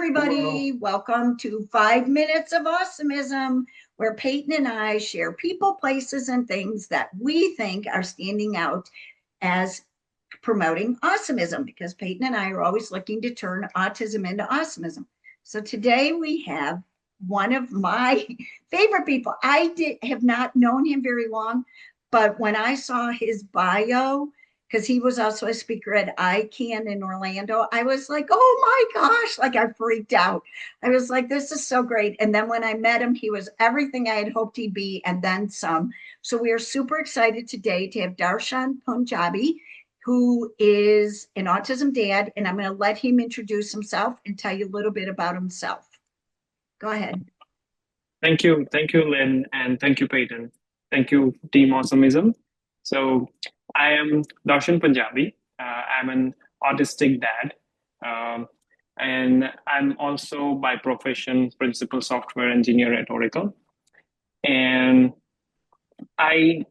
everybody. Hello. Welcome to 5 Minutes of Awesomism, where Peyton and I share people, places, and things that we think are standing out as promoting awesomism, because Peyton and I are always looking to turn autism into awesomism. So today we have one of my favorite people. Have not known him very long, but when I saw his bio, because he was also a speaker at ICANN in Orlando, I was like, oh my gosh, like I freaked out. I was like, this is so great. And then when I met him, he was everything I had hoped he'd be and then some. So we are super excited today to have Darshan Punjabi, who is an autism dad, and I'm going to let him introduce himself and tell you a little bit about himself. Go ahead. Thank you, Lynn, and thank you, Peyton. Thank you, Team Awesomism. So, I am Darshan Punjabi. I'm an autistic dad, um, and I'm also by profession principal software engineer at Oracle. And I,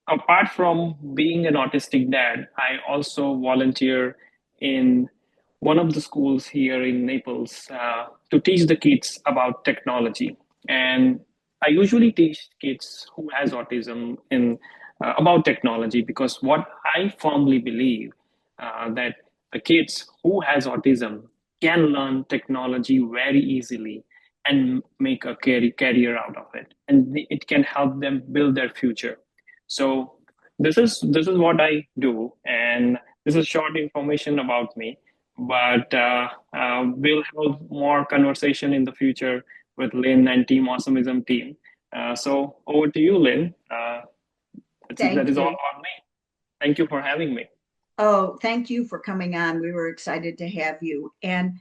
apart from being an autistic dad, I also volunteer in one of the schools here in Naples to teach the kids about technology. And I usually teach kids who has autism in about technology because what I firmly believe that the kids who has autism can learn technology very easily and make a career out of it, and it can help them build their future. So this is what I do, and this is short information about me. But we'll have more conversation in the future with Lynn and Team Awesomism team. So over to you, Lynn. That Thank is all you. about me. Thank you for having me. Oh, thank you for coming on. We were excited to have you. And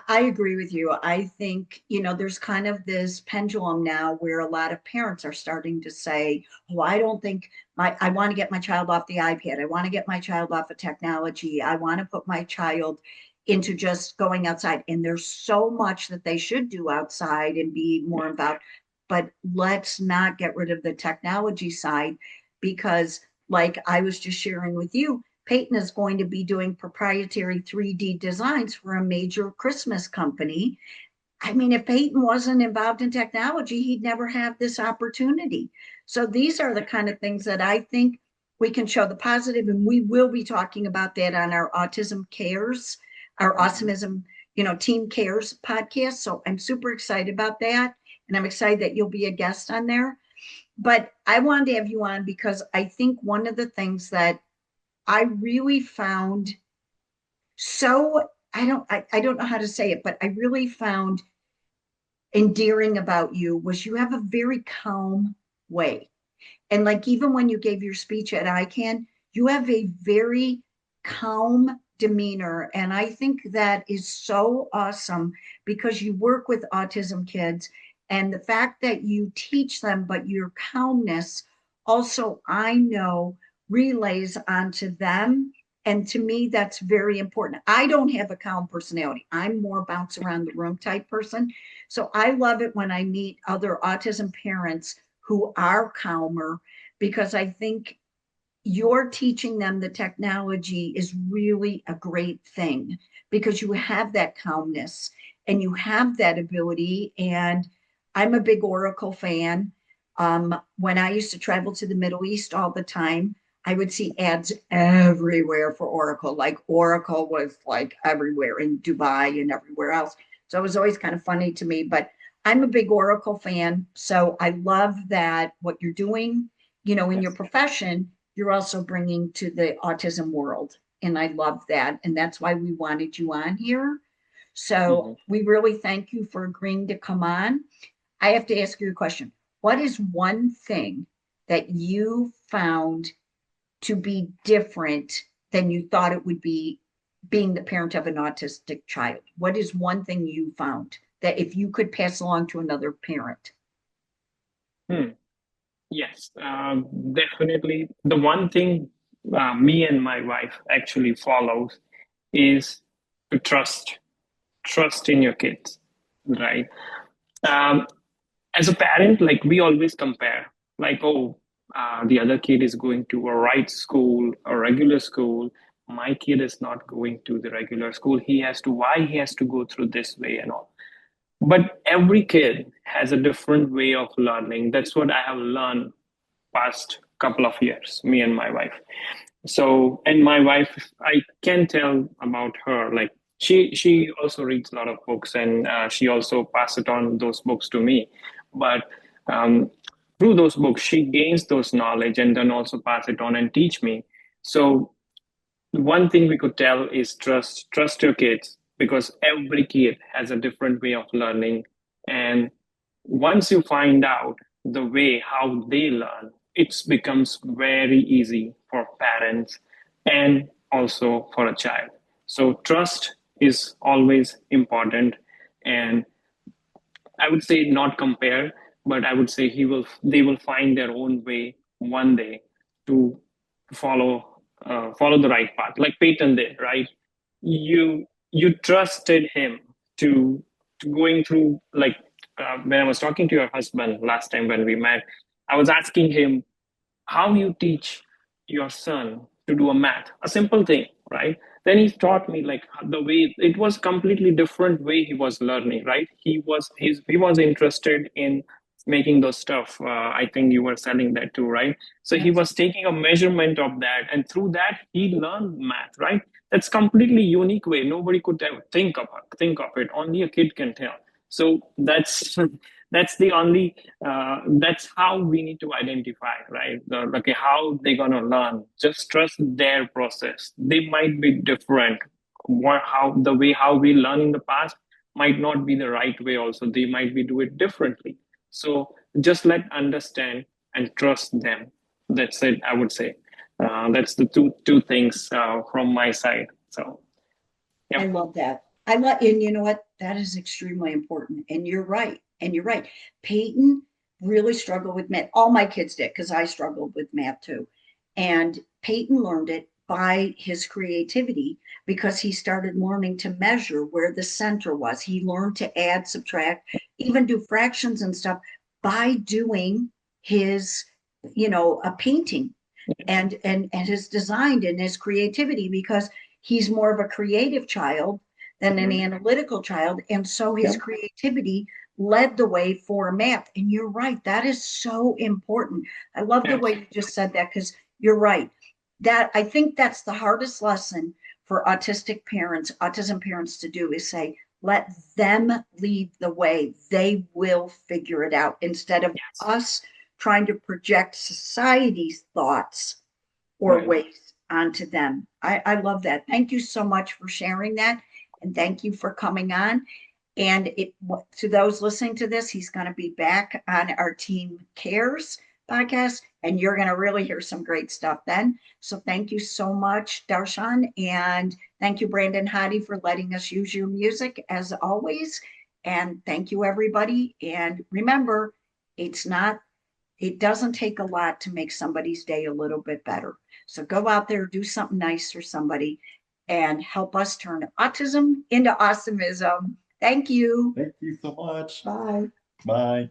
I agree with you. I think, there's kind of this pendulum now where a lot of parents are starting to say, oh, I don't think I want to get my child off the iPad. I want to get my child off of technology. I want to put my child into just going outside. And there's so much that they should do outside and be more involved. But let's not get rid of the technology side, because, like I was just sharing with you, Peyton is going to be doing proprietary 3D designs for a major Christmas company. I mean, if Peyton wasn't involved in technology, he'd never have this opportunity. So these are the kind of things that I think we can show the positive, and we will be talking about that on our Autism Cares, our Mhm. Awesomism, Team Cares podcast. So I'm super excited about that, and I'm excited that you'll be a guest on there. But I wanted to have you on because I think one of the things that I really found so I don't know how to say it, but I really found endearing about you was you have a very calm way. And like even when you gave your speech at ICANN, you have a very calm demeanor. And I think that is so awesome because you work with autism kids, and the fact that you teach them, but your calmness also, I know, relays onto them. And to me, that's very important. I don't have a calm personality. I'm more bounce around the room type person. So I love it when I meet other autism parents who are calmer, because I think you're teaching them the technology is really a great thing because you have that calmness and you have that ability. And I'm a big Oracle fan. When I used to travel to the Middle East all the time, I would see ads everywhere for Oracle. Like Oracle was like everywhere in Dubai and everywhere else. So it was always kind of funny to me, but I'm a big Oracle fan. So I love that what you're doing, in your Yes. profession, you're also bringing to the autism world. And I love that. And that's why we wanted you on here. So Mhm. we really thank you for agreeing to come on. I have to ask you a question. What is one thing that you found to be different than you thought it would be being the parent of an autistic child? What is one thing you found that if you could pass along to another parent? Hmm. Yes, definitely. The one thing me and my wife actually follows is to trust in your kids, right? Um, as a parent, like we always compare, like, oh, the other kid is going to a right school, a regular school, my kid is not going to the regular school. Why he has to go through this way and all. But every kid has a different way of learning. That's what I have learned past couple of years, me and my wife. So, and my wife, I can tell about her, like she also reads a lot of books, and she also passes it on those books to me. But um, through those books, she gains those knowledge and then also pass it on and teach me. So one thing we could tell is trust your kids, because every kid has a different way of learning. And once you find out the way how they learn, it becomes very easy for parents and also for a child. So trust is always important. And I would say not compare, but I would say they will find their own way one day to follow the right path, like Peyton did, right? You trusted him to going through, like when I was talking to your husband last time when we met, I was asking him how you teach your son to do a math, a simple thing, right? Then he taught me like the way it was completely different way he was learning, right? He was interested in making those stuff. I think you were selling that too, right? So he Yes. was taking a measurement of that, and through that he learned math, right? That's completely unique way. Nobody could ever think of it. Only a kid can tell. So that's the only that's how we need to identify, right? Okay, how they gonna learn. Just trust their process. They might be different. How the way how we learn in the past might not be the right way. Also, they might be do it differently. So just let understand and trust them. That's it. I would say that's the two things from my side. So I yeah. love that. And you know what? That is extremely important. And you're right. And you're right. Peyton really struggled with math. All my kids did because I struggled with math too. And Peyton learned it by his creativity because he started learning to measure where the center was. He learned to add, subtract, even do fractions and stuff by doing his, a painting and his design and his creativity because he's more of a creative child than an Mhm. analytical child. And so his Yeah. creativity led the way for math. And you're right, that is so important. I love the Yes. way you just said that because you're right. That I think that's the hardest lesson for autism parents to do is say, let them lead the way. They will figure it out instead of Yes. us trying to project society's thoughts or Right. ways onto them. I love that. Thank you so much for sharing that. And thank you for coming on. And to those listening to this, he's going to be back on our Team Cares podcast, and you're going to really hear some great stuff then. So thank you so much, Darshan. And thank you, Brandon Hadi, for letting us use your music as always. And thank you, everybody. And remember, it's not it doesn't take a lot to make somebody's day a little bit better. So go out there, do something nice for somebody, and help us turn autism into awesomism. Thank you. Thank you so much. Bye. Bye.